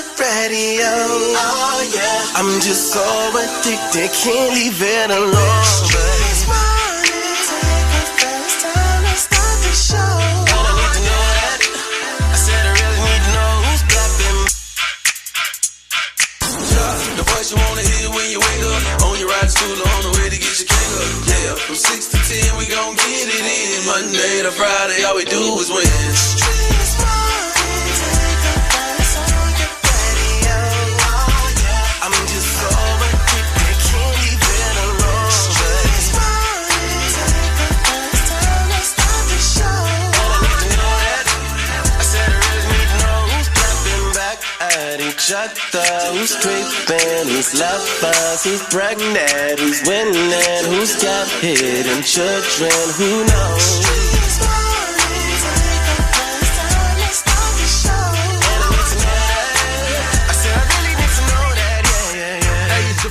the radio. Oh yeah, I'm just so addicted, can't leave it alone. This morning, take the first time to start the show. I don't need to know that. I said I really need to know who's clapping. The voice you wanna hear when you wake up, on your ride to school, on the way to get your cake up. Yeah, from 6 to 10 we gon' get it in. Monday to Friday, all we do is win. Who's creeping, who's lovers, who's pregnant, who's winning, who's got hidden children, who knows?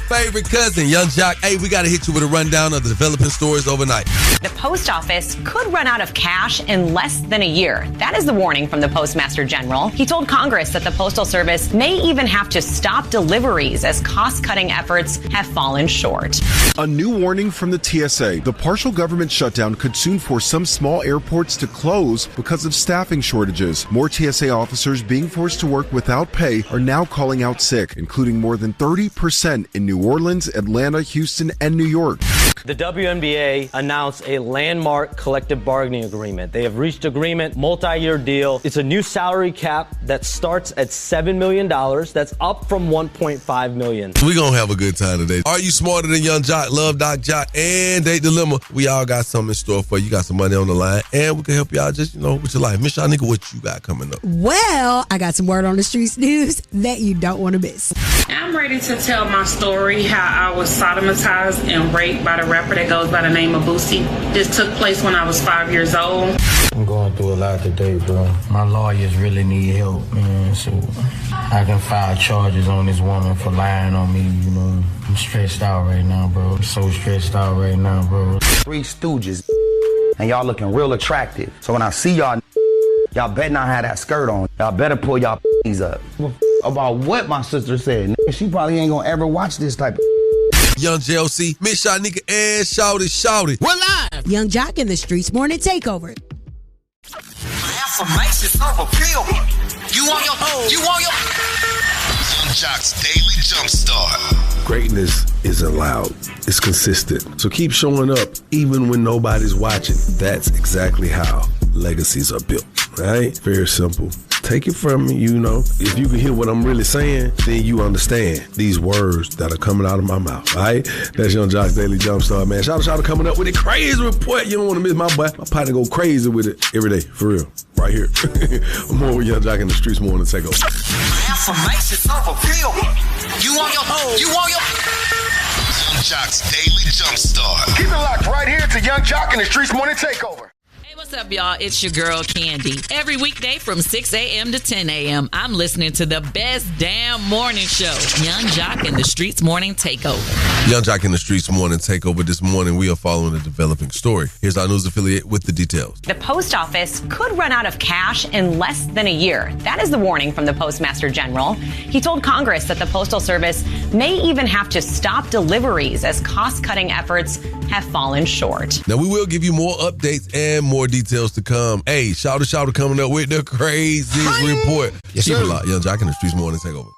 Favorite cousin, Young Jock. Hey, we got to hit you with a rundown of the developing stories overnight. The post office could run out of cash in less than a year. That is the warning from the Postmaster General. He told Congress that the Postal Service may even have to stop deliveries as cost-cutting efforts have fallen short. A new warning from the TSA. The partial government shutdown could soon force some small airports to close because of staffing shortages. More TSA officers being forced to work without pay are now calling out sick, including more than 30% in New Orleans, Atlanta, Houston, and New York. The WNBA announced a landmark collective bargaining agreement. They have reached agreement, multi-year deal. It's a new salary cap that starts at $7 million. That's up from $1.5 million. We're going to have a good time today. Are you smarter than Young Jock, Love Doc Jock, and Date Dilemma? We all got something in store for you. You got some money on the line, and we can help you out just, with your life. Miss Shanika, what you got coming up? Well, I got some word on the streets news that you don't want to miss. I'm ready to tell my story, how I was sodomized and raped by the rapper that goes by the name of Boosie. This took place when I was 5 years old. I'm going through a lot today, bro. My lawyers really need help, man, so I can file charges on this woman for lying on me, I'm stressed out right now, bro. I'm so stressed out right now, bro. 3 Stooges, and y'all looking real attractive. So when I see y'all better not have that skirt on. Y'all better pull y'all up. About what my sister said. She probably ain't gonna ever watch this type of Young JLC, Miss Shanika, and Shouty. We're live. Young Jock in the Streetz Morning Takeover. Affirmations of appeal. You want your Young Jock's Daily Jumpstart. Greatness isn't loud. It's consistent. So keep showing up even when nobody's watching. That's exactly how legacies are built, right? Very simple. Take it from me, If you can hear what I'm really saying, then you understand these words that are coming out of my mouth, all right? That's Young Jock's Daily Jumpstart, man. Shout out coming up with a crazy report. You don't want to miss my boy. My partner go crazy with it every day, for real. Right here. More with Young Jock in the Streetz Morning Takeover. Affirmations of appeal. You want your Young Jock's Daily Jumpstart. Keep it locked right here to Young Jock in the Streetz Morning Takeover. What's up, y'all? It's your girl, Candy. Every weekday from 6 a.m. to 10 a.m., I'm listening to the best damn morning show, Young Jock in the Streetz Morning Takeover. Young Jock in the Streetz Morning Takeover. This morning, we are following a developing story. Here's our news affiliate with the details. The post office could run out of cash in less than a year. That is the warning from the Postmaster General. He told Congress that the Postal Service may even have to stop deliveries as cost-cutting efforts have fallen short. Now, we will give you more updates and more details to come. Hey, Shouty coming up with the crazy report. Yes, Keep sir. it locked. Young Jock in the Streetz Morning Takeover.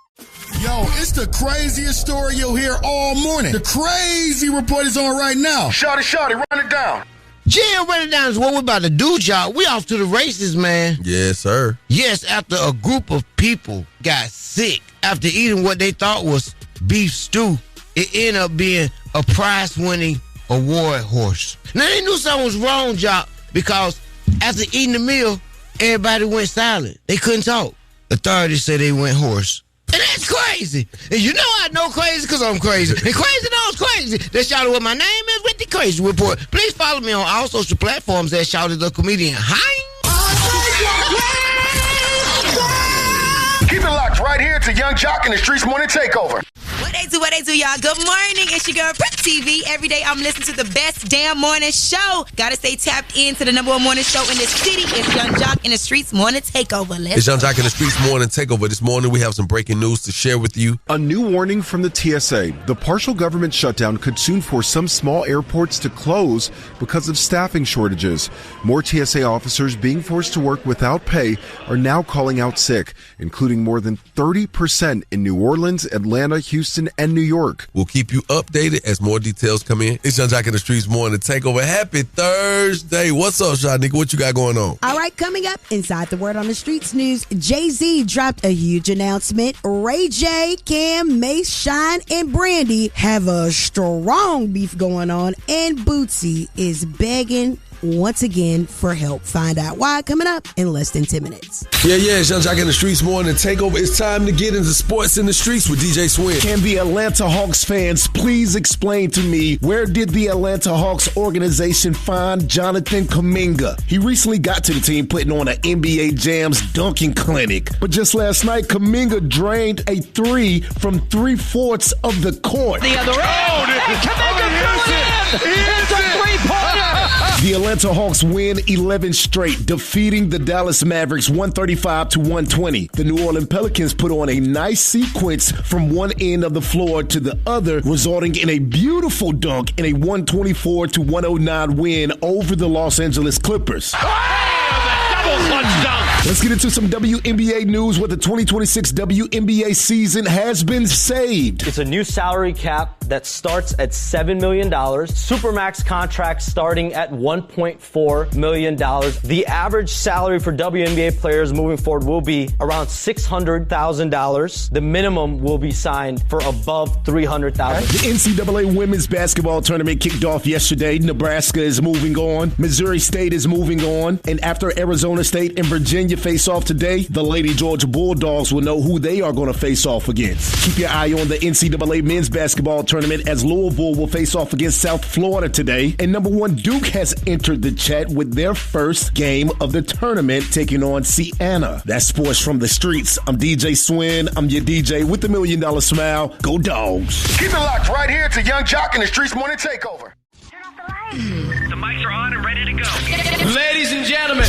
Yo, it's the craziest story you'll hear all morning. The crazy report is on right now. Shawty, run it down. Yeah, run it down is what we're about to do, y'all. We off to the races, man. Yes, sir. Yes, after a group of people got sick after eating what they thought was beef stew, it ended up being a prize-winning award horse. Now, they knew something was wrong, y'all, because after eating the meal, everybody went silent. They couldn't talk. Authorities said they went hoarse. And that's crazy. And you know I know crazy because I'm crazy. And crazy knows crazy. That's Shouty what my name is with the Crazy Report. Please follow me on all social platforms at Shouty the Comedian. Hi. Keep it locked right here to Young Jock in the Streetz Morning Takeover. What they do what they do, y'all. Good morning. It's your girl, Brick TV. Every day I'm listening to the best damn morning show. Gotta stay tapped into the number one morning show in the city. It's Young Jock in the Streetz Morning Takeover. It's Young Jock in the Streetz Morning Takeover. This morning we have some breaking news to share with you. A new warning from the TSA. The partial government shutdown could soon force some small airports to close because of staffing shortages. More TSA officers being forced to work without pay are now calling out sick, including more than 30% in New Orleans, Atlanta, Houston, and New York. We'll keep you updated as more details come in. It's Young Jock in the Streetz Morning Takeover. Happy Thursday. What's up, Shanika? What you got going on? All right, coming up inside the Word on the Streetz news, Jay-Z dropped a huge announcement. Ray J, Cam, Mace, Shine, and Brandy have a strong beef going on, and Bootsy is begging once again for help. Find out why coming up in less than 10 minutes. Yeah, it's Young Jock in the Streetz Morning Takeover. It's time to get into sports in the streets with DJ Swin. Can the Atlanta Hawks fans please explain to me, where did the Atlanta Hawks organization find Jonathan Kuminga? He recently got to the team putting on an NBA Jams dunking clinic. But just last night, Kuminga drained a three from 3/4 of the court. The other end. And Kuminga threw it in. It's a three-pointer. The Atlanta Hawks win 11 straight, defeating the Dallas Mavericks 135-120. The New Orleans Pelicans put on a nice sequence from one end of the floor to the other, resulting in a beautiful dunk in a 124-109 win over the Los Angeles Clippers. Let's get into some WNBA news where the 2026 WNBA season has been saved. It's a new salary cap that starts at $7 million. Supermax contracts starting at $1.4 million. The average salary for WNBA players moving forward will be around $600,000. The minimum will be signed for above $300,000. The NCAA women's basketball tournament kicked off yesterday. Nebraska is moving on. Missouri State is moving on. And after Arizona State and Virginia face off today, the Lady Georgia Bulldogs will know who they are going to face off against. Keep your eye on the NCAA men's basketball tournament as Louisville will face off against South Florida today. And number one, Duke has entered the chat with their first game of the tournament, taking on Siena. That's sports from the streets. I'm DJ Swin. I'm your DJ with the $1 Million Smile. Go Dogs. Keep it locked right here to Young Jock in the Streetz Morning Takeover. The mics are on and ready to go. Ladies and gentlemen.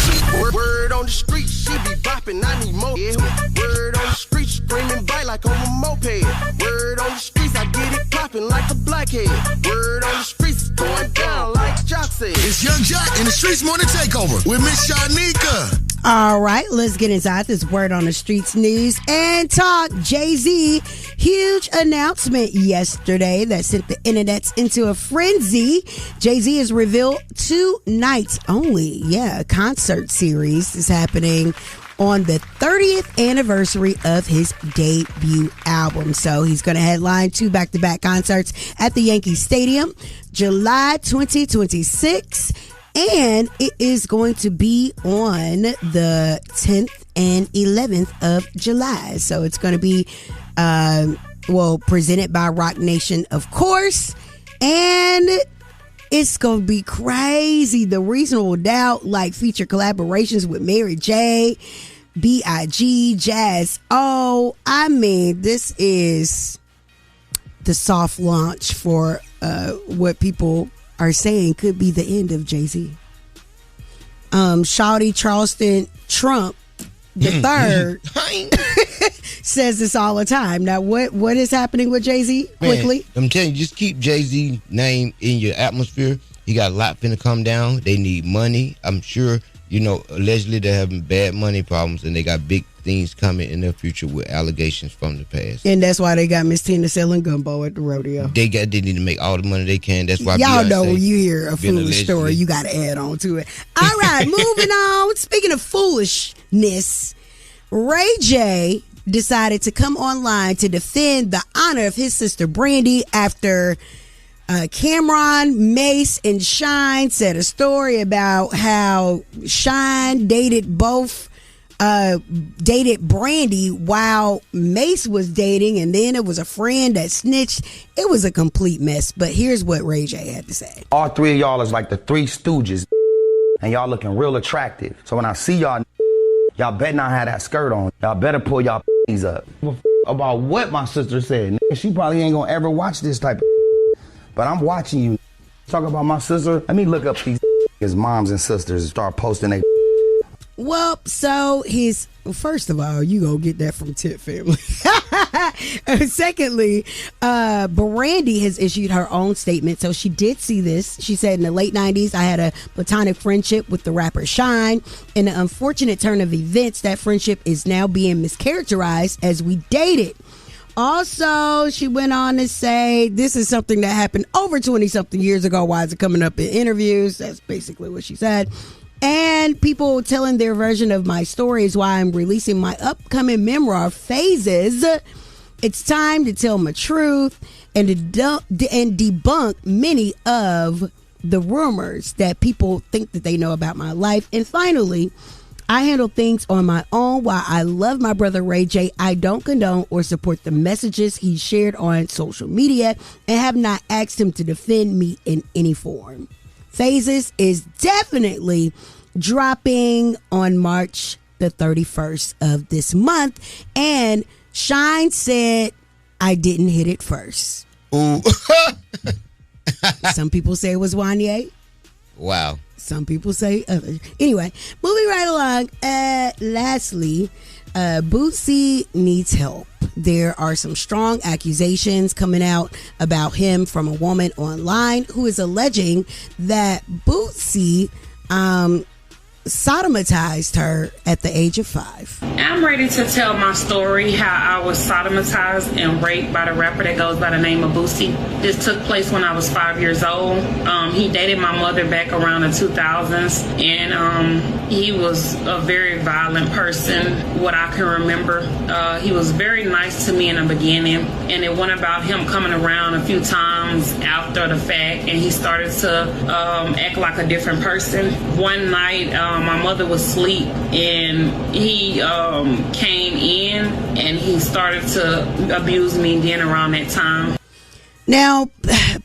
Word on the street, she be bopping, I need more. Yeah. Word on the street, screaming bite like on a moped. Word on the streets, I get it popping like a blackhead. Word on the streets, going down like Jock said. It's Young Jock in the Streetz Morning Takeover with Miss Shanika. All right, let's get inside this Word on the Streetz news and talk. Jay-Z, huge announcement yesterday that sent the internets into a frenzy. Jay-Z has revealed 2 nights only. Yeah, a concert series is happening on the 30th anniversary of his debut album. So he's going to headline 2 back-to-back concerts at the Yankee Stadium, July 2026. And it is going to be on the 10th and 11th of July. So it's going to be, presented by Rock Nation, of course. And it's going to be crazy. The Reasonable Doubt, feature collaborations with Mary J., B.I.G., Jazz. Oh, I mean, this is the soft launch for what people are saying could be the end of Jay-Z. Shawty Charleston Trump the third says this all the time. Now, what is happening with Jay-Z? Quickly, I'm telling you, just keep Jay-Z name in your atmosphere. He got a lot finna come down. They need money. I'm sure, allegedly they're having bad money problems, and they got big things coming in their future with allegations from the past. And that's why they got Miss Tina selling gumbo at the rodeo. They need to make all the money they can. That's why y'all Beyonce, know when you hear a foolish story, you got to add on to it. All right, moving on. Speaking of foolishness, Ray J decided to come online to defend the honor of his sister Brandy after Cameron, Mace, and Shine said a story about how Shine dated Brandy while Mace was dating, and then it was a friend that snitched. It was a complete mess. But here's what Ray J had to say. All 3 of y'all is like the 3 Stooges, and y'all looking real attractive. So when I see y'all better not have that skirt on. Y'all better pull y'all up. about what my sister said. She probably ain't gonna ever watch this type of but I'm watching you. Talk about my sister. Let me look up these moms and sisters and start posting they. Well, so first of all, you gonna get that from Tip Family. Secondly, Brandy has issued her own statement. So she did see this. She said, in the late 90s, I had a platonic friendship with the rapper Shine. In the unfortunate turn of events, that friendship is now being mischaracterized as we dated. Also, she went on to say, this is something that happened over 20-something years ago. Why is it coming up in interviews? That's basically what she said. And people telling their version of my story is why I'm releasing my upcoming memoir, Phases. It's time to tell my truth and debunk many of the rumors that people think that they know about my life. And finally, I handle things on my own. While I love my brother Ray J, I don't condone or support the messages he shared on social media and have not asked him to defend me in any form. Phases is definitely dropping on March the 31st of this month. And Shine said, I didn't hit it first. Ooh. Some people say it was Wanye. Wow. Some people say others. Anyway, moving right along. Lastly, Bootsy needs help. There are some strong accusations coming out about him from a woman online who is alleging that Bootsy sodomized her at the age of 5. I'm ready to tell my story, how I was sodomized and raped by the rapper that goes by the name of Beaut. This took place when I was 5 years old. He dated my mother back around the 2000s, and he was a very violent person, what I can remember. He was very nice to me in the beginning, and it went about him coming around a few times after the fact, and he started to act like a different person. One night, my mother was asleep, and he came in and he started to abuse me again around that time. Now,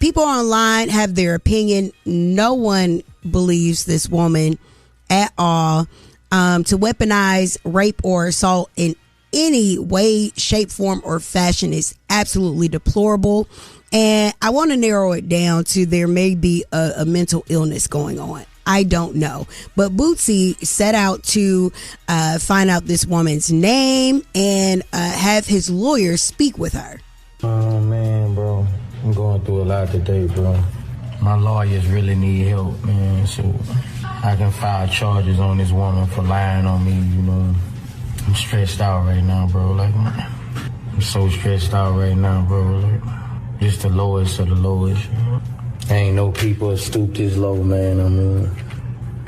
people online have their opinion. No one believes this woman at all. To weaponize rape or assault in any way, shape, form, or fashion is absolutely deplorable. And I want to narrow it down to there may be a mental illness going on. I don't know. But Bootsy set out to find out this woman's name and have his lawyer speak with her. Oh, man, bro. I'm going through a lot today, bro. My lawyers really need help, man, so I can file charges on this woman for lying on me, you know. I'm stressed out right now, bro. Like, I'm so stressed out right now, bro. Like, just the lowest of the lowest, you know? Ain't no people stoop this low, man. I mean,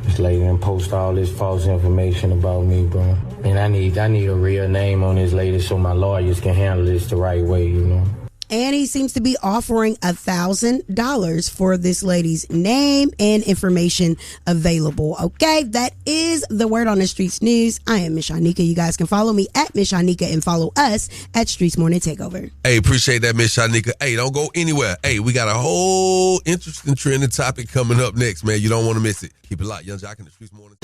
this lady done post all this false information about me, bro. And I need a real name on this lady so my lawyers can handle this the right way, you know. And he seems to be offering $1,000 for this lady's name and information available. Okay, that is the word on the Streetz News. I am Miss Shanika. You guys can follow me at Miss Shanika and follow us at Streetz Morning Takeover. Hey, appreciate that, Miss Shanika. Hey, don't go anywhere. Hey, we got a whole interesting trending topic coming up next, man. You don't want to miss it. Keep it locked. Young Jock in the Streetz Morning.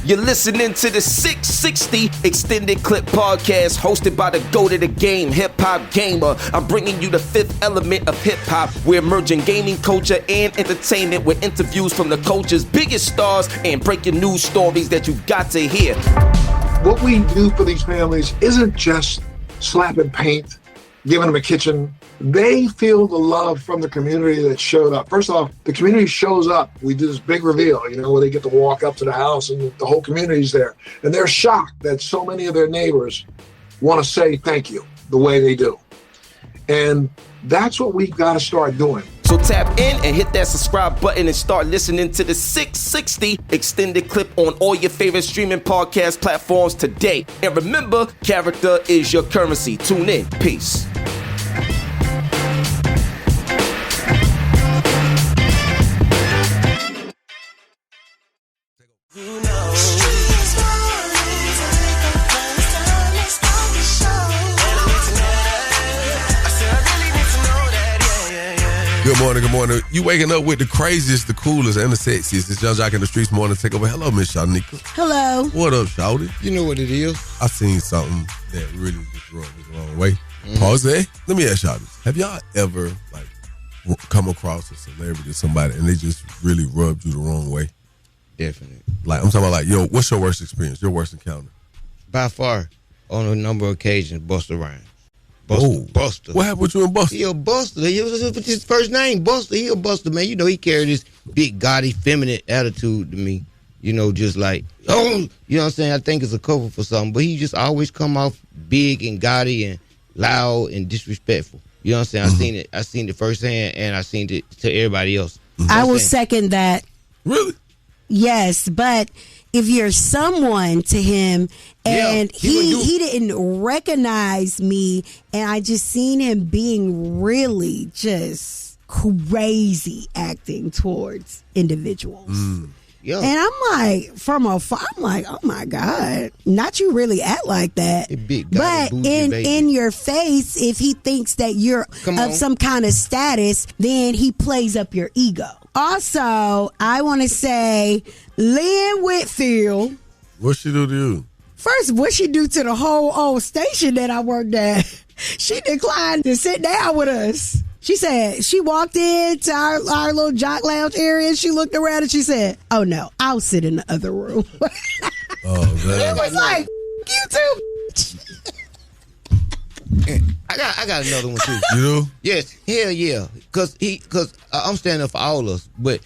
You're listening to the 660 Extended Clip Podcast hosted by the GOAT of the game, Hip Hop Gamer. I'm bringing you the fifth element of hip hop. We're merging gaming culture and entertainment with interviews from the culture's biggest stars and breaking news stories that you got to hear. What we do for these families isn't just slapping paint, giving them a kitchen. They feel the love from the community that showed up. First off, the community shows up. We do this big reveal, where they get to walk up to the house and the whole community's there. And they're shocked that so many of their neighbors want to say thank you the way they do. And that's what we've got to start doing. So tap in and hit that subscribe button and start listening to the 660 Extended Clip on all your favorite streaming podcast platforms today. And remember, character is your currency. Tune in. Peace. Good good morning. You waking up with the craziest, the coolest, and the sexiest. It's Young Jock in the Streetz morning takeover. Hello, Miss Shanika. Hello. What up, shawty? You know what it is. I seen something that really just rubbed me the wrong way. Pause there. Let me ask y'all this. Have y'all ever come across a celebrity, somebody, and they just really rubbed you the wrong way? Definitely. Like, I'm talking about yo, what's your worst experience, your worst encounter? By far, on a number of occasions, Busta Rhymes. Busta. What happened with you and Busta? He a Busta. He was his first name, Busta. He a Busta, man. You know, he carried this big, gaudy, feminine attitude to me. You know, just like, you know what I'm saying? I think it's a cover for something. But he just always come off big and gaudy and loud and disrespectful. You know what I'm saying? I seen it firsthand, and I seen it to everybody else. I will second that. Really? Yes, but if you're someone to him and he didn't recognize me, and I just seen him being really just crazy acting towards individuals. Yo. And I'm like, from afar, I'm like, oh my God, not you really act like that. But in your face, if he thinks that you're of some kind of status, then he plays up your ego. Also, I want to say, Lynn Whitfield. What she do to you? First, what she do to the whole old station that I worked at? She declined to sit down with us. She said, she walked into our little jock lounge area and she looked around and she said, oh no, I'll sit in the other room. Oh, man. It was like, you too. I got another one too. You do? Yes, hell yeah. Cause I'm standing up for all of us, but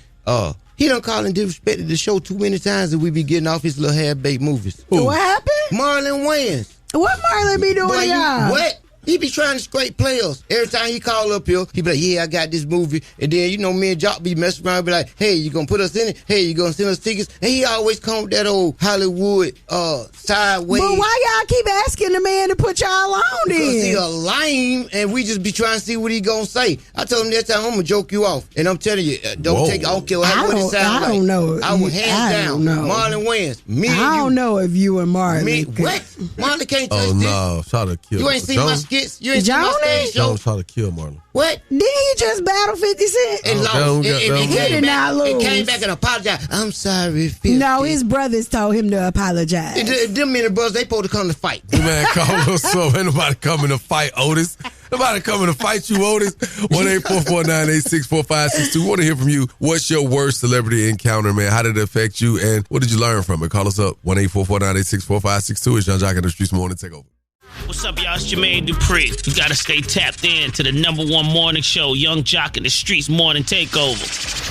he done called and disrespected the show too many times that we be getting off his little half-baked movies. What happened? Marlon Wayans. What Marlon be doing, y'all? What? He be trying to scrape players. Every time he call up here, he be like, yeah, I got this movie. And then, you know, me and Jock be messing around, be like, hey, you gonna put us in it? Hey, you gonna send us tickets? And he always come with that old Hollywood sideways. But why y'all keep asking the man to put y'all on then? Because he a lame, and we just be trying to see what he gonna say. I told him that time, I'm gonna joke you off. And I'm telling you, I don't care what it sounds like. I don't know. I will hands down. Marlon Wayans. Me and you. I don't know if you and Marlon. What? Marlon can't touch this. Oh, no. Try to kill You ain't seen my skits? You ain't seen my stage show? Don't try to kill Marlon. What? Did you just battle 50 Cent? And lost. It came back and apologized. I'm sorry, 50. No, his brothers told him to apologize. Them many brothers, they supposed to come to fight. Man, call us up. Ain't nobody coming to fight Otis. Nobody coming to fight you, Otis. 1-844-986-4562. Want to hear from you. What's your worst celebrity encounter, man? How did it affect you? And what did you learn from it? Call us up. 1-844-986-4562. It's Young Jock in the Streetz morning takeover. What's up, y'all? It's Jermaine Dupri. You gotta stay tapped in to the #1 morning show, Young Jock in the Streetz morning takeover.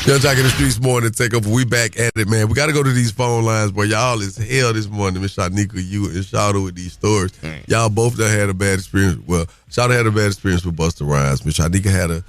Young Jock in the Streetz morning takeover. We back at it, man. We gotta go to these phone lines, boy. Y'all is hell this morning. Miss Shanika, you and Shawty with these stories. Y'all both done had a bad experience. Well, Shawty had a bad experience with Busta Rhymes. Miss Shanika had a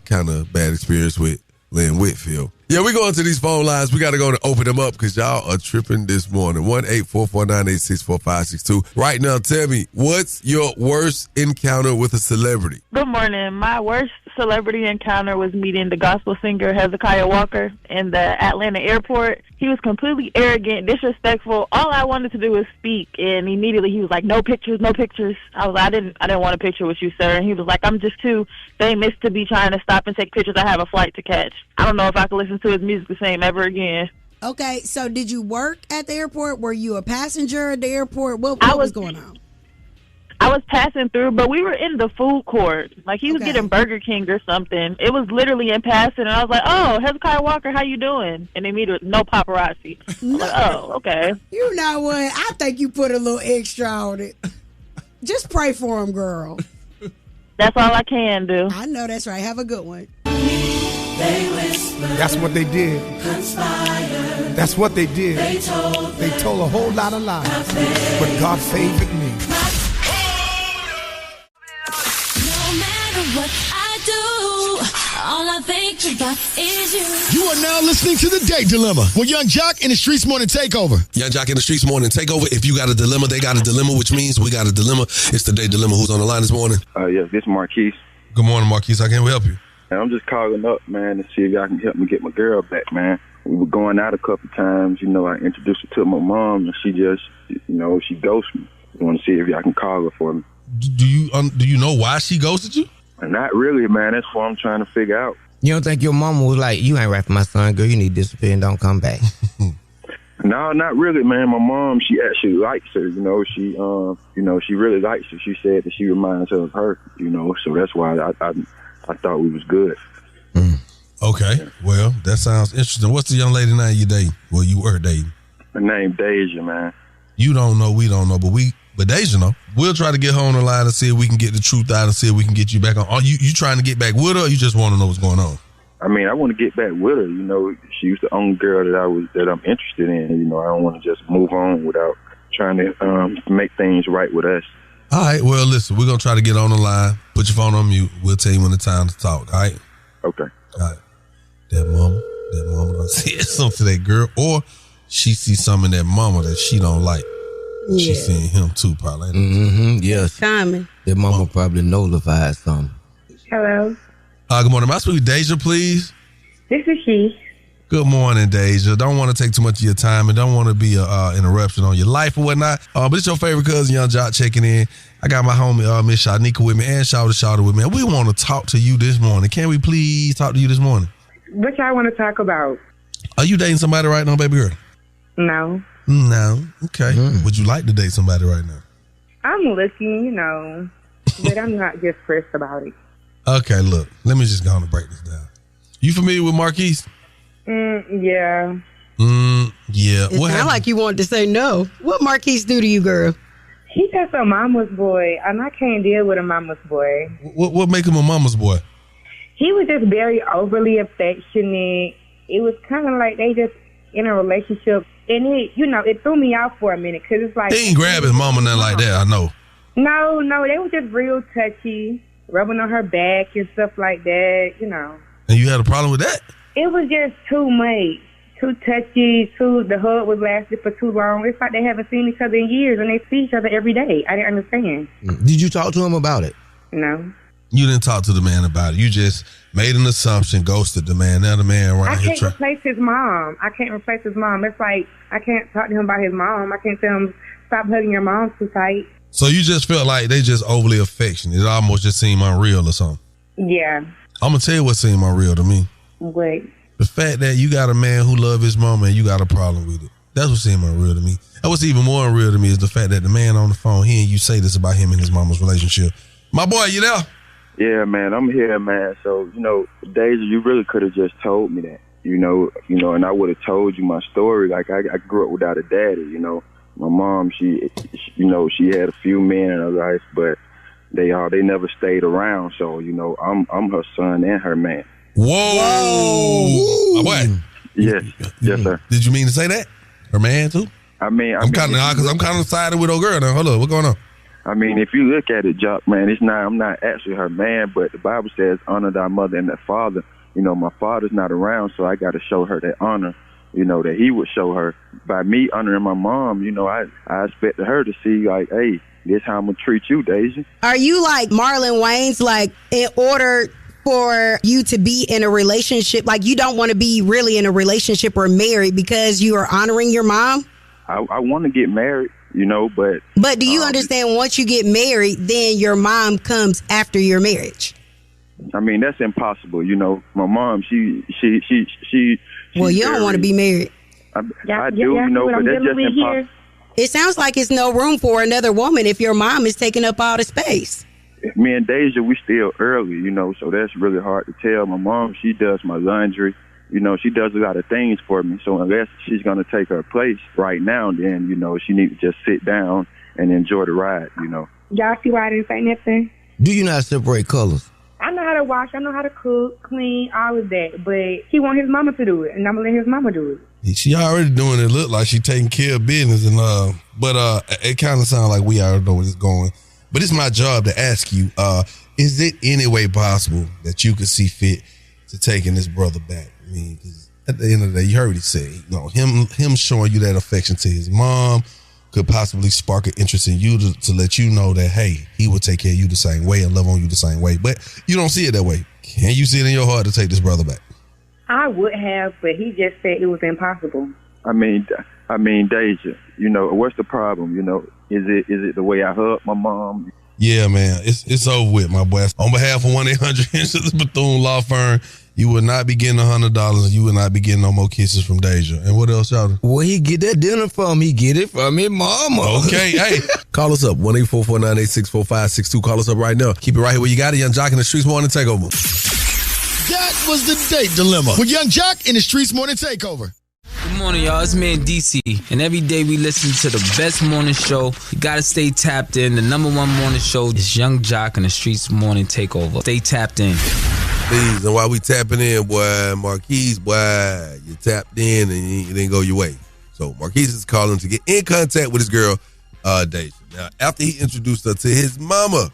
kind of bad experience with Lynn Whitfield. Yeah, we going to these phone lines. We got to go and open them up because y'all are tripping this morning. 1-844-986-4562. Right now, tell me, what's your worst encounter with a celebrity? Good morning. My worst celebrity encounter was meeting the gospel singer Hezekiah Walker in the Atlanta airport. He was completely arrogant, disrespectful. All I wanted to do was speak, and immediately he was like, "No pictures, no pictures." I was like, I didn't want a picture with you, sir. And he was like, "I'm just too famous to be trying to stop and take pictures. I have a flight to catch." I don't know if I could listen to his music the same ever again. Okay, so did you work at the airport? Were you a passenger at the airport? What was going on? I was passing through, but we were in the food court. Like, he was getting Burger King or something. It was literally in passing, and I was like, "Oh, Hezekiah Walker, how you doing?" And immediately, no paparazzi. I'm like, oh, okay. You know what? I think you put a little extra on it. Just pray for him, girl. That's all I can do. I know that's right. Have a good one. That's what they did. That's what they did. They told a whole lot of lies. But God favored me. No matter what I do, all I think about is you. You are now listening to The Day Dilemma with Young Jock in the Streetz morning takeover. Young Jock in the Streetz morning takeover. If you got a dilemma, they got a dilemma, which means we got a dilemma. It's The Day Dilemma. Who's on the line this morning? Yes, this is Marqueese. Good morning, Marqueese. How can we help you? And I'm just calling up, man, to see if y'all can help me get my girl back, man. We were going out a couple times. You know, I introduced her to my mom, and she just, she ghosted me. I want to see if y'all can call her for me. Do you know why she ghosted you? Not really, man. That's what I'm trying to figure out. You don't think your mama was like, you ain't right for my son, girl, you need to disappear and don't come back? No, not really, man. My mom, she actually likes her. She really likes her. She said that she reminds her of her. So that's why I thought we was good. Okay, well, that sounds interesting. What's the young lady name you dating? Well, you were dating. Her name Dayja, man. You don't know, we don't know, but Dayja know. We'll try to get her on the line and see if we can get the truth out and see if we can get you back on. Are you trying to get back with her, or you just want to know what's going on? I mean, I want to get back with her. She was the only girl that I'm interested in. I don't want to just move on without trying to make things right with us. All right, well, listen, we're going to try to get on the line. Put your phone on mute. We'll tell you when it's time to talk, all right? Okay. All right. That mama done said something to that girl, or she sees something in that mama that she don't like. Yeah. She seeing him too, probably. Yes. Common. That mama probably nullified something. Hello. Good morning. May I speak with Dayja, please? This is she. Good morning, Dayja. Don't want to take too much of your time and don't want to be an interruption on your life or whatnot. But it's your favorite cousin, Young Jock, checking in. I got my homie, Miss Shanika with me, and Shawty with me. And we want to talk to you this morning. Can we please talk to you this morning? What y'all want to talk about? Are you dating somebody right now, baby girl? No. No. Okay. Would you like to date somebody right now? I'm looking, but I'm not just pressed about it. Okay, look. Let me just go on and break this down. You familiar with Marqueese? Yeah. Yeah. It sounds like you wanted to say no. What Marqueese do to you, girl? He just a mama's boy, and I can't deal with a mama's boy. What make him a mama's boy? He was just very overly affectionate. It was kind of like they just in a relationship, and it threw me off for a minute because it's like he ain't grab his mama nothing like that. I know. No, they were just real touchy, rubbing on her back and stuff like that. And you had a problem with that? It was just too much. Too touchy, the hug was lasting for too long. It's like they haven't seen each other in years and they see each other every day. I didn't understand. Did you talk to him about it? No. You didn't talk to the man about it. You just made an assumption, ghosted the man. Now the man right here. I can't replace his mom. It's like I can't talk to him about his mom. I can't tell him stop hugging your mom too tight. So you just felt like they just overly affectionate. It almost just seemed unreal or something. Yeah. I'm going to tell you what seemed unreal to me. What? The fact that you got a man who love his mama and you got a problem with it. That's what seemed unreal to me. And what's even more unreal to me is the fact that the man on the phone, hearing you say this about him and his mama's relationship. My boy, you there? Yeah, man, I'm here, man. So, Dayja, you really could have just told me that, and I would have told you my story. Like, I grew up without a daddy, My mom, she had a few men in her life, but they never stayed around. So, I'm her son and her man. Whoa! What? Yes, sir. Did you mean to say that? Her man too? I'm kind of sided with old girl now. Hold on, what's going on? I mean, if you look at it, Jock, man, I'm not actually her man, but the Bible says, honor thy mother and thy father. My father's not around, so I got to show her that honor, that he would show her. By me honoring my mom, I expected her to see, like, hey, this how I'm going to treat you, Dayja. Are you like Marlon Wayans, like, in order for you to be in a relationship, like you don't want to be really in a relationship or married because you are honoring your mom? I want to get married. But do you understand once you get married, then your mom comes after your marriage? I mean, that's impossible. My mom, she well, you don't want to be married. I do, but that's just impossible. It sounds like it's no room for another woman if your mom is taking up all the space. Me and Dayja, we still early, so that's really hard to tell. My mom, she does my laundry. She does a lot of things for me. So unless she's going to take her place right now, then, she needs to just sit down and enjoy the ride, Y'all see why I didn't say nothing? Do you not separate colors? I know how to wash. I know how to cook, clean, all of that. But he want his mama to do it, and I'm going to let his mama do it. She already doing it. Look like she taking care of business. But it kind of sounds like we already know where it's going. But it's my job to ask you, is it any way possible that you could see fit to taking this brother back? I mean, because at the end of the day, you heard what he said. Him showing you that affection to his mom could possibly spark an interest in you to let you know that, hey, he would take care of you the same way and love on you the same way. But you don't see it that way. Can you see it in your heart to take this brother back? I would have, but he just said it was impossible. I mean, Dayja, what's the problem? Is it the way I hug my mom? Yeah, man, it's over with, my boy. On behalf of 1-800 Bethune Law Firm, You would not be getting $100 and you would not be getting no more kisses from Dayja. And what else, y'all? Where he get that dinner from? He get it from his mama. Okay, hey. Call us up, 1-844-986-4562. Call us up right now. Keep it right here where you got it. Young Jock in the Streetz Morning Takeover. That was the date dilemma with Young Jock in the Streetz Morning Takeover. Good morning, y'all. It's me and DC. And every day we listen to the best morning show. You gotta stay tapped in. The number one morning show is Young Jock in the Streetz Morning Takeover. Stay tapped in. Please, and while we tapping in, boy, Marqueese, boy, you tapped in and it didn't go your way. So Marqueese is calling to get in contact with his girl, Dayja. Now, after he introduced her to his mama,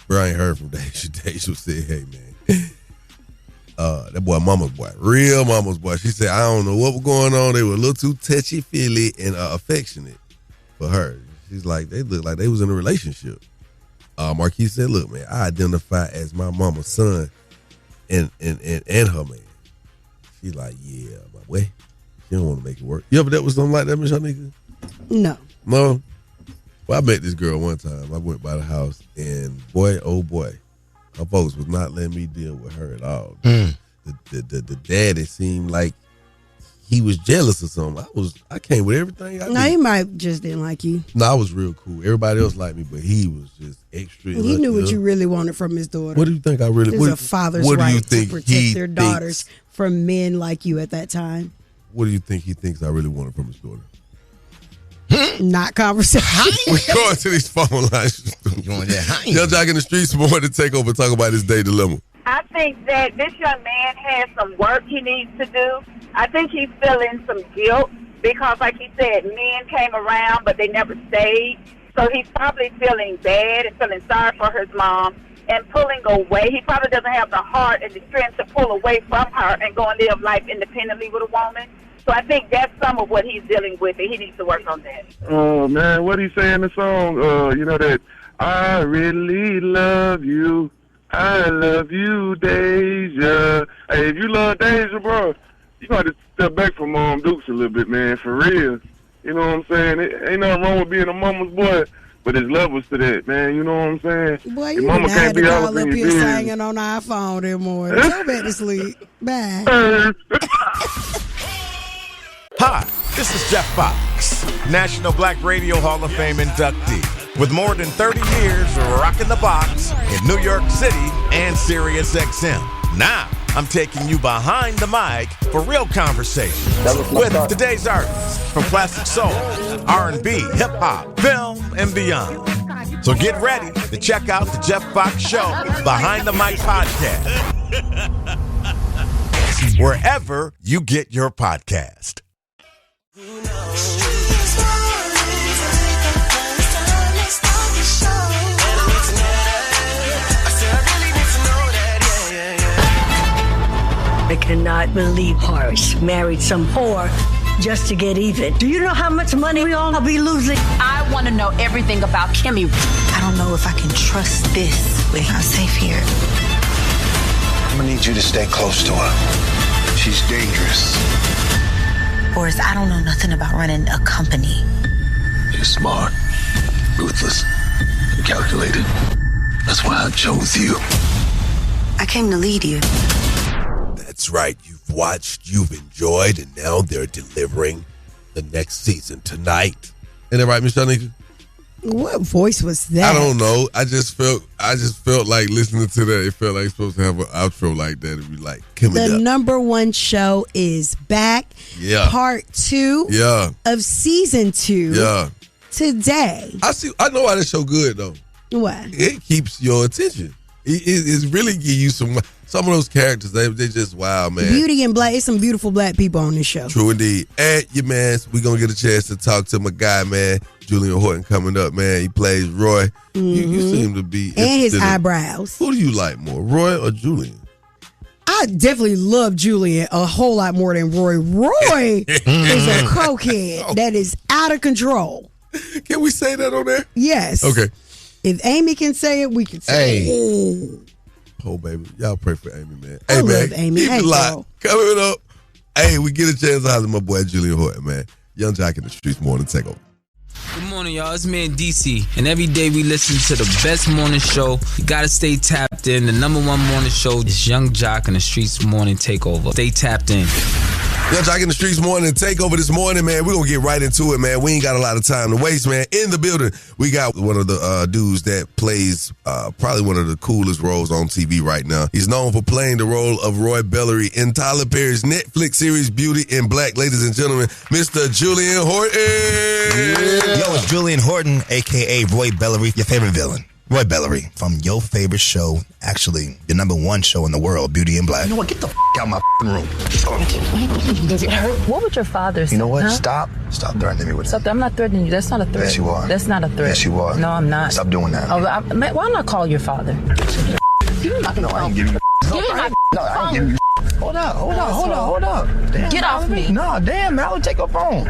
bro, I ain't heard from Dayja. Dayja said, hey, man, that boy mama's boy, real mama's boy. She said, I don't know what was going on. They were a little too touchy-feely and affectionate for her. She's like, they looked like they was in a relationship. Marqueese said, look, man, I identify as my mama's son and her man. She's like, yeah, my boy, she don't want to make it work. You ever dealt with something like that, Miss Shanika? No. No? Well, I met this girl one time. I went by the house, and boy, oh boy, her folks was not letting me deal with her at all. The daddy seemed like he was jealous or something. I came with everything I did. No, he might just didn't like you. No, I was real cool. Everybody else liked me, but he was just extra. He knew what you really wanted from his daughter. What do you think I really? There's a father's what do you right think to protect their daughters from men like you at that time. What do you think he thinks I really wanted from his daughter? Not conversation. We're going to these phone lines. Young Jock in the Streetz more to take over, talk about his day dilemma. I think that this young man has some work he needs to do. I think he's feeling some guilt because, like he said, men came around, but they never stayed. So he's probably feeling bad and feeling sorry for his mom and pulling away. He probably doesn't have the heart and the strength to pull away from her and go and live life independently with a woman. So I think that's some of what he's dealing with, and he needs to work on that. Oh, man, what he say in the song? You know that, I really love you. I love you, Dayja. Hey, if you love Dayja, bro, you got to step back from Dukes a little bit, man, for real. You know what I'm saying? It ain't nothing wrong with being a mama's boy, but there's levels to that, man. You know what I'm saying? Boy, your you mama had can't to be call all up up in here your business. singing on our phone that morning. Go back to sleep. Bye. Hi, this is Jeff Fox, National Black Radio Hall of Fame inductee. With more than 30 years rocking the box in New York City and Sirius XM. Now, I'm taking you behind the mic for real conversation with today's artists from classic soul, R&B, hip-hop, film, and beyond. So get ready to check out the Jeff Fox Show Behind the Mic podcast, wherever you get your podcast. I cannot believe Horace married some whore just to get even. Do you know how much money we all be losing? I want to know everything about Kimmy. I don't know if I can trust this. We're not safe here. I'm gonna need you to stay close to her. She's dangerous. Horace, I don't know nothing about running a company. You're smart, ruthless, and calculated. That's why I chose you. I came to lead you. That's right. You've watched, you've enjoyed, and now they're delivering the next season tonight. Isn't that right, Miss Shanika? What voice was that? I don't know. I just felt like listening to that. It felt like it's supposed to have an outro like that. It'd be like, coming up. The number one show is back. Yeah. Part 2 of season 2. Yeah. Today. I know why this show good, though. Why? It keeps your attention. It really give you some of those characters. They just wow, man. Beauty and black. It's some beautiful black people on this show. True indeed. And your man, we're gonna get a chance to talk to my guy, man, Julian Horton, coming up, man. He plays Roy. You seem to be and his eyebrows. Who do you like more, Roy or Julian? I definitely love Julian a whole lot more than Roy. Roy is a cokehead that is out of control. Can we say that on there? Yes. Okay. If Amy can say it, we can say it. Oh, baby. Y'all pray for Amy, man. I love Amy. Keep Hey, it locked. girl. Coming up. Hey, we get a chance to holler at my boy Julian Horton, man. Young Jock in the Streetz Morning Takeover. Good morning, y'all. It's me in DC. And every day we listen to the best morning show. You gotta stay tapped in. The number one morning show is Young Jock and the Streetz Morning Takeover. Stay tapped in. Young Jock in the Streetz Morning Takeover this morning, man. We're going to get right into it, man. We ain't got a lot of time to waste, man. In the building, we got one of the dudes that plays probably one of the coolest roles on TV right now. He's known for playing the role of Roy Bellarie in Tyler Perry's Netflix series Beauty in Black. Ladies and gentlemen, Mr. Julian Horton. Yeah. Yo, it's Julian Horton, a.k.a. Roy Bellarie, your favorite villain. Roy Bellarie from your favorite show, actually, your number one show in the world, Beauty in Black. You know what? Get the out of my room. Does it hurt? What would your father say? You know what? Huh? Stop threatening me with that. I'm not threatening you. That's not a threat. Yes, you are. That's not a threat. Yes, you are. No, I'm not. Stop doing that. Oh, why not call your father? Give me my phone. No, I ain't giving you Give me my No, I ain't giving you Hold up. Damn, Get off me. No, damn, Mallory, take your phone.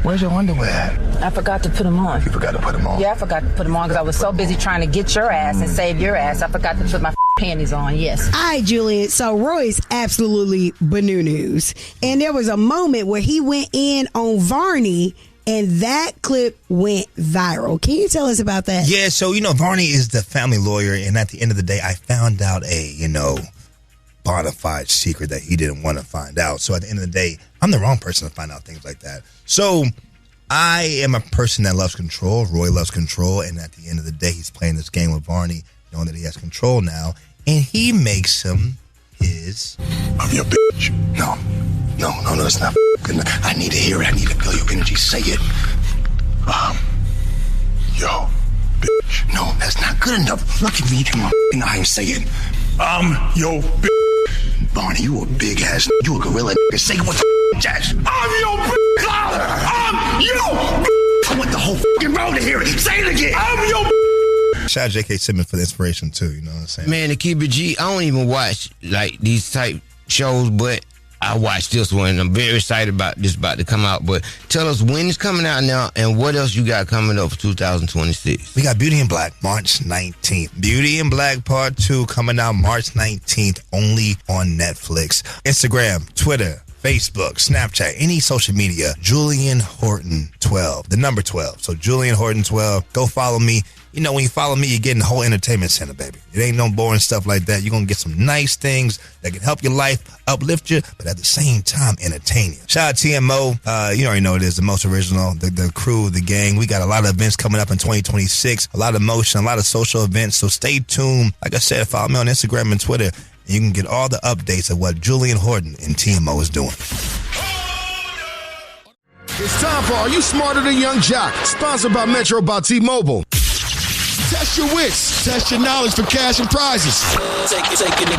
Where's your underwear at? I forgot to put them on. You forgot to put them on? Yeah, I forgot to put them on because I was so busy trying to get your ass and save your ass. I forgot to put my panties on, yes. All right, Julian. So Roy's absolutely bananas. And there was a moment where he went in on Varney, and that clip went viral. Can you tell us about that? Yeah, so, Varney is the family lawyer, and at the end of the day, I found out a, bona fide secret that he didn't want to find out. So at the end of the day, I'm the wrong person to find out things like that. So I am a person that loves control. Roy loves control, and at the end of the day, he's playing this game with Varney, knowing that he has control now, and he makes him his... I'm your bitch. No, that's not good enough. I need to hear it. I need to feel your energy. Say it. Yo, bitch. No, that's not good enough. Look at me in my eye and say it. Yo, bitch. Barney, you a big ass. You a gorilla. Say what the jazz. I'm your bitch father. I'm your bitch. I want the whole fucking road to hear it. Say it again. I'm your bitch. Shout out J.K. Simmons for the inspiration, too. You know what I'm saying? Man, to keep it G, I don't even watch, these type shows, but I watched this one. I'm very excited about this about to come out. But tell us when it's coming out now and what else you got coming up for 2026. We got Beauty in Black, March 19th. Beauty in Black Part 2 coming out March 19th, only on Netflix. Instagram, Twitter, Facebook, Snapchat, any social media, Julian Horton 12, the number 12. So Julian Horton 12, go follow me. When you follow me, you're getting the whole entertainment center, baby. It ain't no boring stuff like that. You're going to get some nice things that can help your life, uplift you, but at the same time, entertain you. Shout out TMO. You already know it is the most original, the crew, the gang. We got a lot of events coming up in 2026, a lot of motion, a lot of social events. So stay tuned. Like I said, follow me on Instagram and Twitter, and you can get all the updates of what Julian Horton and TMO is doing. It's time for Are You Smarter Than Young Jock? Sponsored by Metro by T-Mobile. Test your wits. Test your knowledge for cash and prizes. Taking the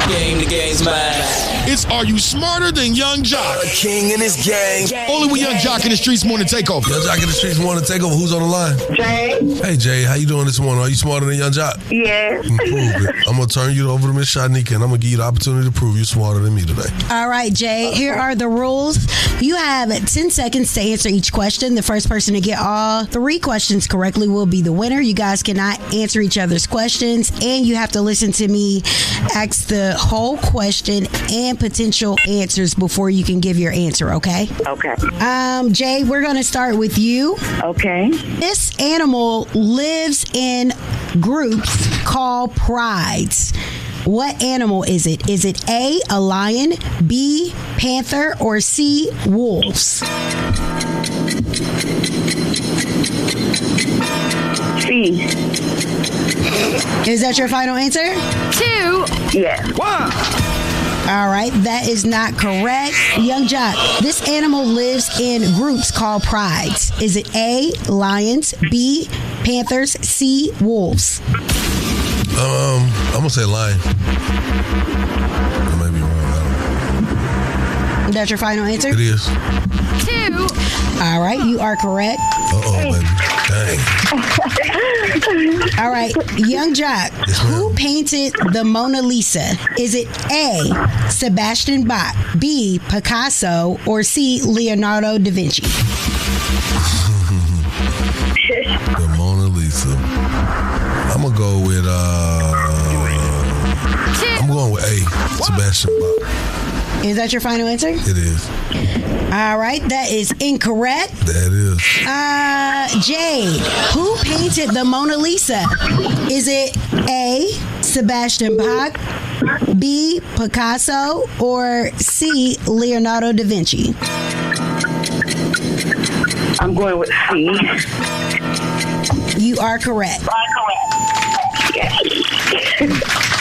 game's mine. It's Are You Smarter Than Young Jock? A king in his gang. Only with Young Jock in the Streetz Morning Takeover. Young Jock in the Streetz Morning Takeover. Who's on the line? Jay. Hey, Jay. How you doing this morning? Are you smarter than Young Jock? Yes. Prove it. I'm going to turn you over to Miss Shanika, and I'm going to give you the opportunity to prove you're smarter than me today. All right, Jay. Here are the rules. You have 10 seconds to answer each question. The first person to get all 3 questions correctly will be the winner. You guys cannot answer each other's questions, and you have to listen to me ask the whole question and potential answers before you can give your answer, okay? Okay. Jay, we're going to start with you. Okay. This animal lives in groups called prides. What animal is it? Is it A, a lion, B, panther, or C, wolves? C. Is that your final answer? 2. Yes. 1. All right, that is not correct. Young Jock, this animal lives in groups called prides. Is it A, lions, B, panthers, C, wolves? I'm going to say lion. I may be wrong. Is that your final answer? It is. 2. All right, you are correct. Baby. Dang. All right, Young Jock, who painted the Mona Lisa? Is it A, Sebastian Bach, B, Picasso, or C, Leonardo da Vinci? The Mona Lisa. I'm going to go with, I'm going with A, Sebastian Bach. Is that your final answer? It is. All right, that is incorrect. That is. Jade, who painted the Mona Lisa? Is it A, Sebastian Bach, B, Picasso, or C, Leonardo da Vinci? I'm going with C. You are correct.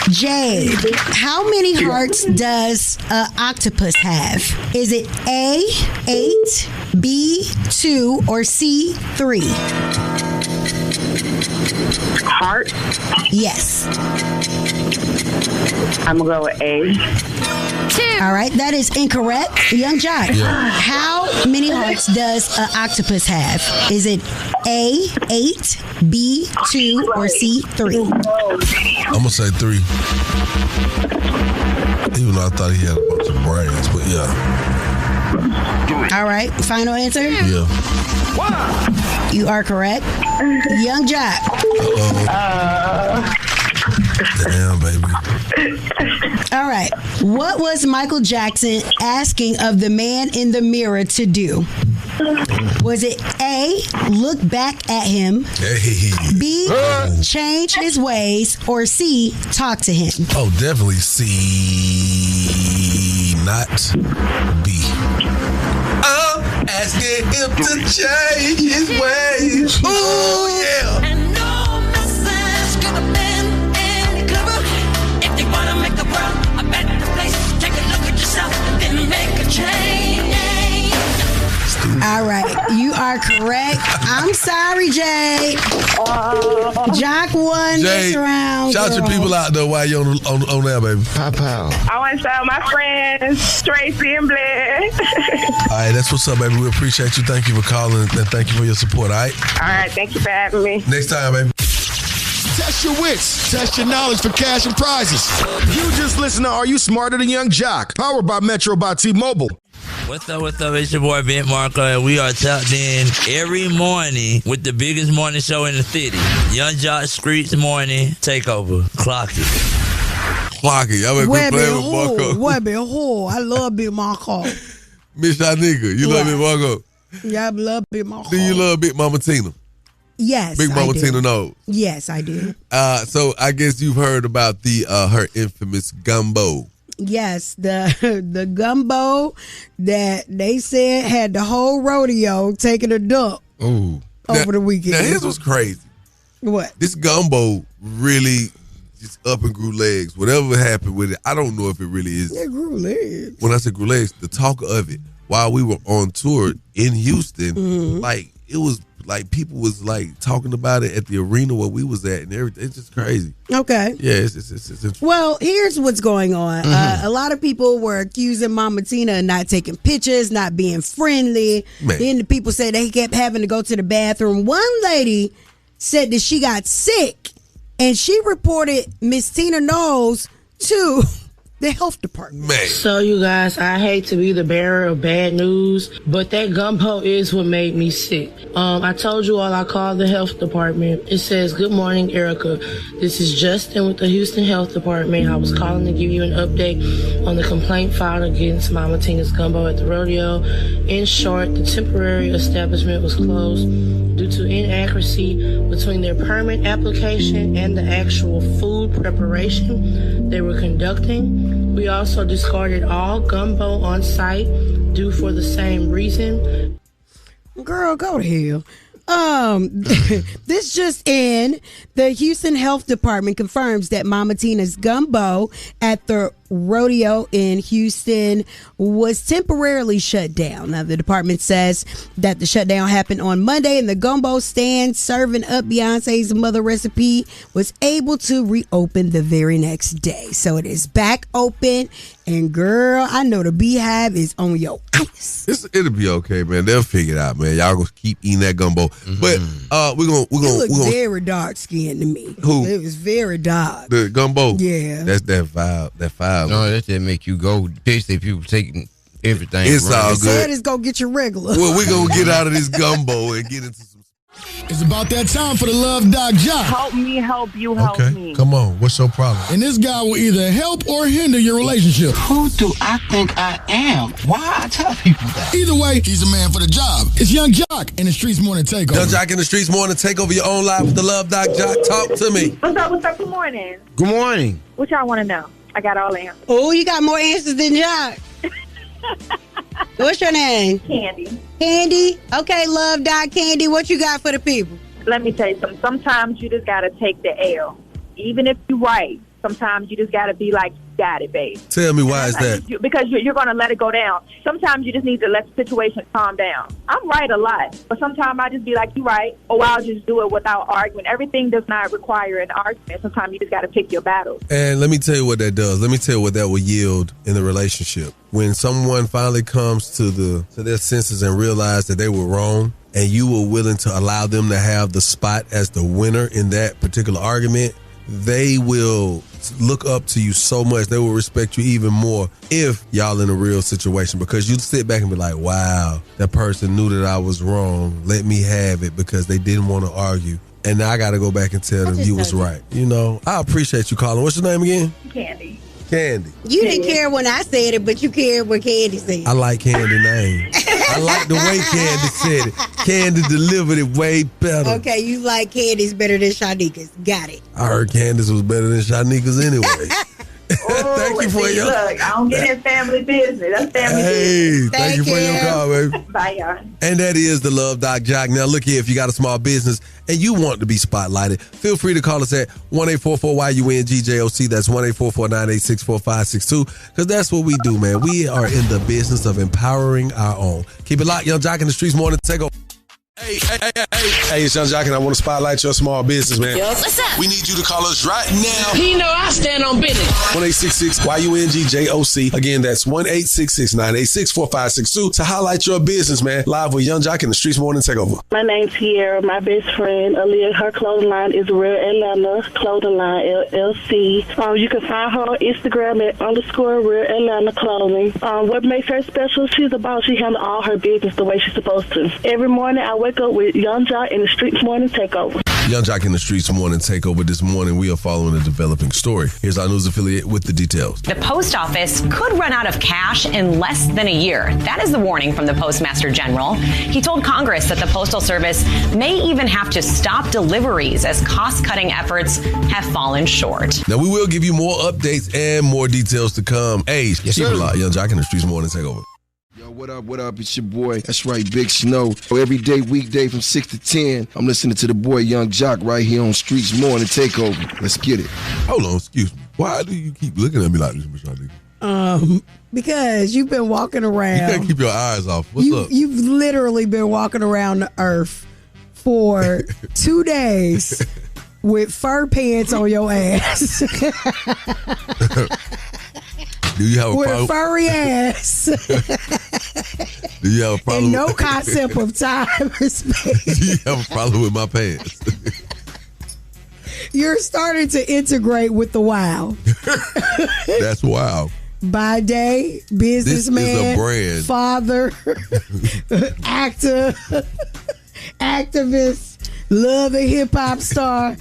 Jade, how many hearts does an octopus have? Is it A, 8, B, 2, or C, 3? Heart? Yes. I'm going to go with A. 2. All right, that is incorrect. Young Jock, how many hearts does an octopus have? Is it A, 8, B, 2, or C, 3? I'm going to say 3. Even though I thought he had a bunch of brains, but yeah. All right, final answer? Yeah. You are correct. Young Jock. Damn, baby. All right. What was Michael Jackson asking of the man in the mirror to do? Was it A, look back at him, B, change his ways, or C, talk to him? Oh, definitely C, not B. I'm asking him to change his ways. Oh, yeah. And no message could have been any clearer. If you want to make the world a better place, take a look at yourself, then make a change. All right, you are correct. I'm sorry, Jay. Jock won this round. Shout your people out there while you're on there, baby. Pow. I want to shout my friends, Tracy and Blair. All right, that's what's up, baby. We appreciate you. Thank you for calling and thank you for your support, all right? All right, thank you for having me. Next time, baby. Test your wits. Test your knowledge for cash and prizes. You just listen to Are You Smarter Than Young Jock? Powered by Metro by T-Mobile. What's up? It's your boy, Ben Marco, and we are tapped in every morning with the biggest morning show in the city. Young Jock Streetz Morning Takeover. Clock it. Y'all been playing with Marco. What, Big Whore? I love Big Marco. Miss Shanika, you love Big Marco? Yeah, I love Big Marco. Do you love Big Mama Tina? Yes, Big Mama Tina knows. Yes, I do. So I guess you've heard about the her infamous gumbo. Yes, the gumbo that they said had the whole rodeo taking a dump over the weekend. Now, here's what's crazy. What? This gumbo really just up and grew legs. Whatever happened with it, I don't know if it really is. It grew legs. When I say grew legs, the talk of it, while we were on tour in Houston, like, it was like people was like talking about it at the arena where we was at and everything. It's just crazy. Okay. Yeah, it's well, here's what's going on. A lot of people were accusing Mama Tina of not taking pictures, not being friendly. Man. Then the people said they kept having to go to the bathroom. One lady said that she got sick and she reported Miss Tina Knowles to the health department. So you guys, I hate to be the bearer of bad news, but that gumbo is what made me sick. I told you all I called the health department. It says, "Good morning, Erica. This is Justin with the Houston Health Department. I was calling to give you an update on the complaint filed against Mama Tina's gumbo at the rodeo. In short, the temporary establishment was closed due to inaccuracy between their permit application and the actual food preparation they were conducting. We also discarded all gumbo on site due for the same reason." Girl, go to hell. This just in. The Houston Health Department confirms that Mama Tina's gumbo at the rodeo in Houston was temporarily shut down. Now, the department says that the shutdown happened on Monday and the gumbo stand serving up Beyonce's mother recipe was able to reopen the very next day. So it is back open. And girl, I know the Beehive is on your ice. It'll be okay, man. They'll figure it out, man. Y'all gonna keep eating that gumbo. But we're gonna look very dark skinned to me. Who? It was very dark. The gumbo. Yeah. That's that vibe. That vibe. No, that just make you go. Especially if you taking everything. It's all They said good. it's gonna get you regular. Well, we're gonna get out of this gumbo and get into some It's about that time for the Love Doc Jock. Help me, help you, help me. Come on. What's your problem? And this guy will either help or hinder your relationship. Who do I think I am? Why I tell people that? Either way, he's a man for the job. It's Young Jock in the Streetz Morning Takeover. Young Jock in the Streetz Morning Takeover, your own live with the Love Doc Jock. Talk to me. What's up? Good morning. Good morning. What y'all want to know? I got all the answers. Oh, you got more answers than Jock. What's your name? Candy. Candy? Okay, Love Doc Candy, what you got for the people? Let me tell you something. Sometimes you just got to take the L. Even if you're right, sometimes you just got to be like, got it, babe. Tell me why is that? Because you're going to let it go down. Sometimes you just need to let the situation calm down. I'm right a lot, but sometimes I just be like, you right, or I'll just do it without arguing. Everything does not require an argument. Sometimes you just got to pick your battles. And let me tell you what that does. Let me tell you what that will yield in the relationship. When someone finally comes to their senses and realize that they were wrong, and you were willing to allow them to have the spot as the winner in that particular argument, they will look up to you so much. They will respect you even more if y'all in a real situation, because you sit back and be like, wow, that person knew that I was wrong. Let me have it, because they didn't want to argue. And now I got to go back and tell them you was right. You know, I appreciate you calling. What's your name again? Candy. Candy. You didn't care when I said it, but you cared when Candy said it. I like Candy name. I like the way Candy said it. Candy delivered it way better. Okay, you like Candy's better than Shanika's. Got it. I heard Candace was better than Shanika's anyway. Thank you for your... Look, I don't get in family business. That's family business. Thank you for your call, baby. Bye, y'all. And that is the Love Doc Jock. Now, look here, if you got a small business and you want to be spotlighted, feel free to call us at 1-844-YUNGJOC. That's 1-844-986-4562, because that's what we do, man. We are in the business of empowering our own. Keep it locked, Young Jock in the Streetz Morning Takeover. Hey, it's Young Jock, and I want to spotlight your small business, man. Yo, what's up? We need you to call us right now. You know I stand on business. 1-866-YUNGJOC. Again, that's 1-866-986-4562 to highlight your business, man. Live with Young Jock in the Streetz Morning Takeover. My name's Tierra. My best friend, Aaliyah, her clothing line is Real Atlanta Clothing Line, LLC. You can find her on Instagram at _Real Atlanta Clothing. What makes her special, she's about, she handles all her business the way she's supposed to. Every morning, I wake up with Young Jock in the Streetz Morning Takeover. Young Jock in the Streetz Morning Takeover. This morning, we are following a developing story. Here's our news affiliate with the details. The post office could run out of cash in less than a year. That is the warning from the Postmaster General. He told Congress that the Postal Service may even have to stop deliveries as cost-cutting efforts have fallen short. Now, we will give you more updates and more details to come. Hey, yes, keep it locked. Young Jock in the Streetz Morning Takeover. Yo, what up? It's your boy. That's right, Big Snow. Every day, weekday from 6 to 10, I'm listening to the boy Young Jock right here on Streetz Morning Takeover. Let's get it. Hold on, excuse me. Why do you keep looking at me like this, Miss Shadi? Because you've been walking around. You can't keep your eyes off. What's up? You've literally been walking around the earth for 2 days with fur pants on your ass. Do you have a problem? With furry ass. Do you have a problem? And no concept of time and space. Do you have a problem with my pants? You're starting to integrate with the wild. That's wild. By day, businessman, this is a brand. Father, actor, activist, love and hip hop star.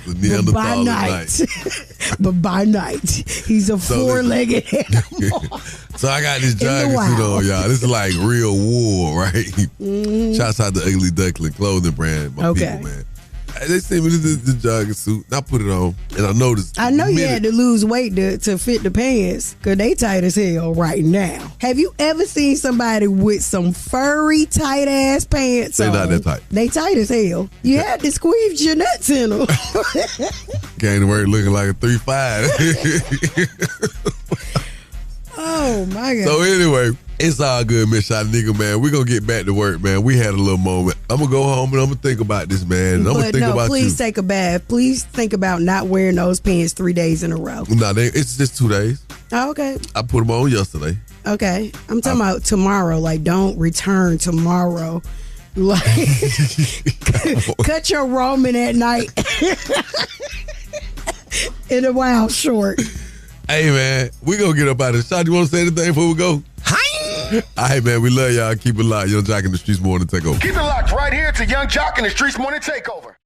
But by night, he's a four-legged animal. So I got this jogging suit on, y'all. This is like real wool, right? Mm-hmm. Shouts out to Ugly Duckling clothing brand, my people, man. They sent me the jogging suit, and I put it on, and I noticed. I know you had to lose weight to fit the pants, because they tight as hell right now. Have you ever seen somebody with some furry, tight-ass pants on? They not that tight. They tight as hell. You had to squeeze your nuts in them. Came to work looking like a 3'5". Oh, my God. So anyway, it's all good, Miss Shot Nigga, man. We're going to get back to work, man. We had a little moment. I'm going to go home and I'm going to think about this, man. And I'm going to think about please take a bath. Please think about not wearing those pants 3 days in a row. No, it's just 2 daes. Oh, okay. I put them on yesterday. Okay. I'm talking about tomorrow. Like, don't return tomorrow. Like, cut your roaming at night in a wild short. Hey, man, we going to get up out of this. Shot, you want to say anything before we go? Hi. All right, man. We love y'all. Keep it locked. Young Jock in the Streetz Morning Takeover. Keep it locked right here to Young Jock in the Streetz Morning Takeover.